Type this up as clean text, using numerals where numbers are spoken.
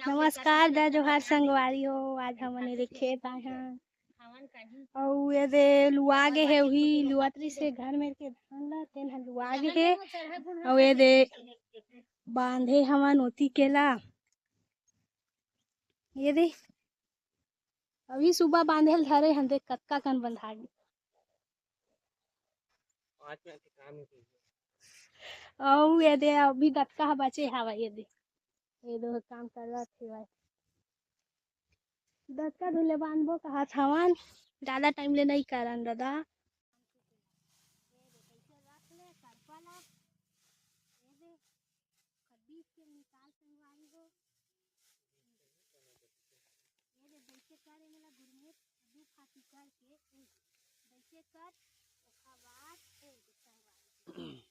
नमस्कार जय जोहार संगवारी हो। आज हमने खेत आए हैं और ये दे लुआ गे है वही लुआत्री से घर में के धान ला तेन ह लुआ गे है और ये दे बांधे हमन ओती केला ये दे अभी सुबह बांधेल धरे हम देख कतका कन बंधा गे और ये दे अभी कतका बचे हवा ये दो काम कर रहा थे दतका धुले बांधबो कहा हवन ज्यादा टाइम ले नहीं करन दादा कर